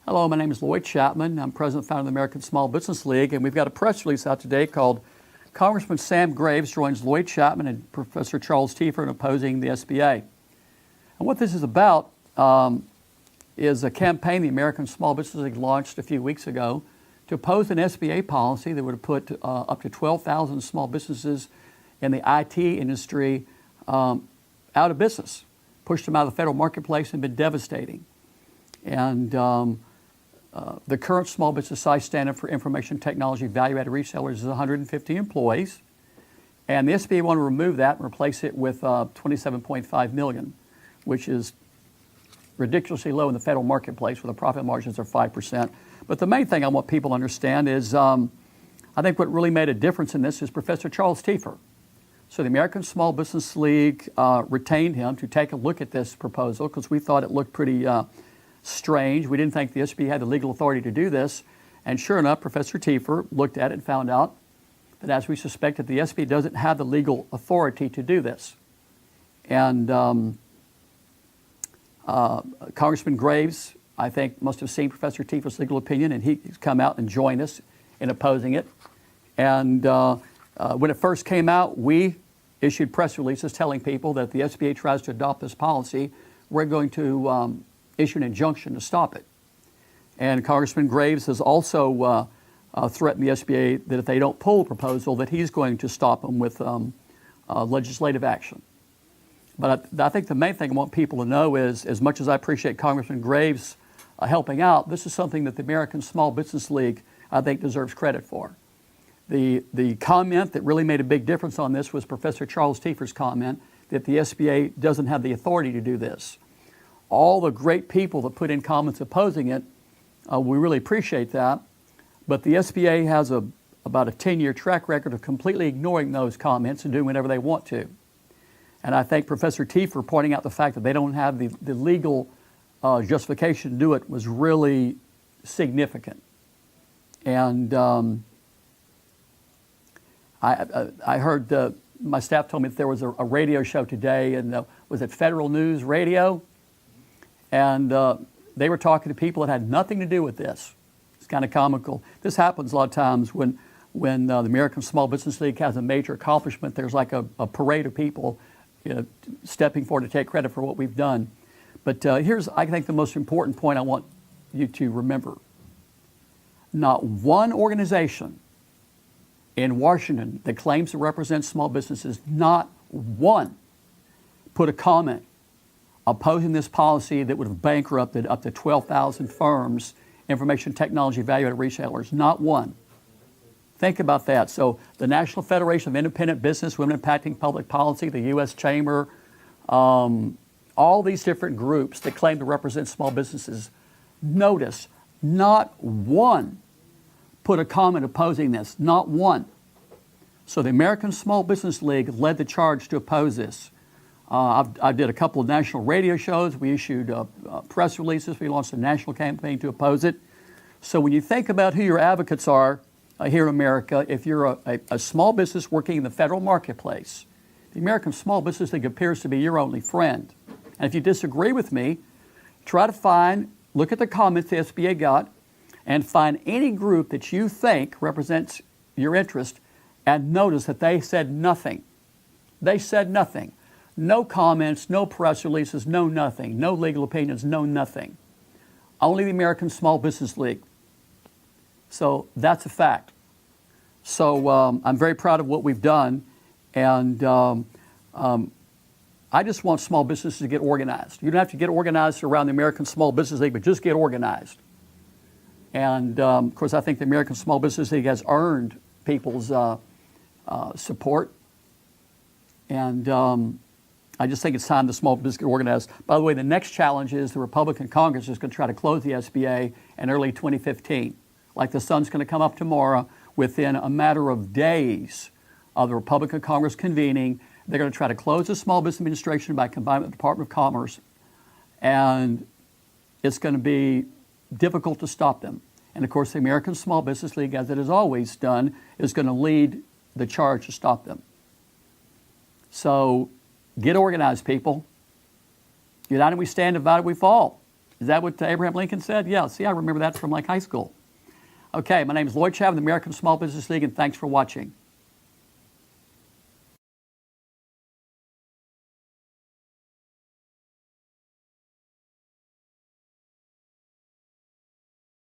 Hello, my name is Lloyd Chapman. I'm president and founder of the American Small Business League, and we've got a press release out today called Congressman Sam Graves joins Lloyd Chapman and Professor Charles Tiefer in opposing the SBA. And what this is about is a campaign the American Small Business League launched a few weeks ago to oppose an SBA policy that would have put up to 12,000 small businesses in the IT industry out of business, pushed them out of the federal marketplace, and been devastating. And the current small business size standard for information technology value-added resellers is 150 employees. And the SBA want to remove that and replace it with 27.5 million, which is ridiculously low in the federal marketplace where the profit margins are 5%. But the main thing I want people to understand is I think what really made a difference in this is Professor Charles Tiefer. So the American Small Business League retained him to take a look at this proposal because we thought it looked pretty strange. We didn't think the SBA had the legal authority to do this. And sure enough, Professor Tiefer looked at it and found out that, as we suspected, the SBA doesn't have the legal authority to do this. And Congressman Graves, I think, must have seen Professor Tiefer's legal opinion, and he's come out and joined us in opposing it. And when it first came out, we issued press releases telling people that if the SBA tries to adopt this policy, we're going to issue an injunction to stop it. And Congressman Graves has also threatened the SBA that if they don't pull a proposal, that he's going to stop them with legislative action. But I think the main thing I want people to know is, as much as I appreciate Congressman Graves helping out, this is something that the American Small Business League, I think, deserves credit for. The comment that really made a big difference on this was Professor Charles Tiefer's comment that the SBA doesn't have the authority to do this. All the great people that put in comments opposing it, we really appreciate that. But the SBA has about a 10-year track record of completely ignoring those comments and doing whatever they want to. And I think Professor Tiefer pointing out the fact that they don't have the legal justification to do it was really significant. And I heard my staff told me that there was a radio show today, and was it Federal News Radio? And they were talking to people that had nothing to do with this. It's kind of comical. This happens a lot of times when the American Small Business League has a major accomplishment. There's like a parade of people, stepping forward to take credit for what we've done. But here's, I think, the most important point I want you to remember. Not one organization in Washington that claims to represent small businesses, not one, put a comment opposing this policy that would have bankrupted up to 12,000 firms, information technology value-added resellers. Not one. Think about that. So the National Federation of Independent Business, Women Impacting Public Policy, the U.S. Chamber, all these different groups that claim to represent small businesses, notice not one put a comment opposing this, not one. So the American Small Business League led the charge to oppose this. I did a couple of national radio shows. We issued press releases. We launched a national campaign to oppose it. So when you think about who your advocates are here in America, if you're a small business working in the federal marketplace, the American Small Business League appears to be your only friend. And if you disagree with me, try to look at the comments the SBA got and find any group that you think represents your interest and notice that they said nothing. They said nothing. No comments, no press releases, no nothing. No legal opinions, no nothing. Only the American Small Business League. So that's a fact. So I'm very proud of what we've done. And I just want small businesses to get organized. You don't have to get organized around the American Small Business League, but just get organized. And of course, I think the American Small Business League has earned people's support. And I just think it's time the small business get organized. By the way, the next challenge is the Republican Congress is going to try to close the SBA in early 2015. Like the sun's going to come up tomorrow, within a matter of days of the Republican Congress convening, they're going to try to close the Small Business Administration by combining with the Department of Commerce. And it's going to be difficult to stop them. And of course, the American Small Business League, as it has always done, is going to lead the charge to stop them. So get organized, people. United we stand, divided we fall. Is that what Abraham Lincoln said? Yeah, see, I remember that from like high school. Okay, my name is Lloyd Chapman, the American Small Business League, and thanks for watching.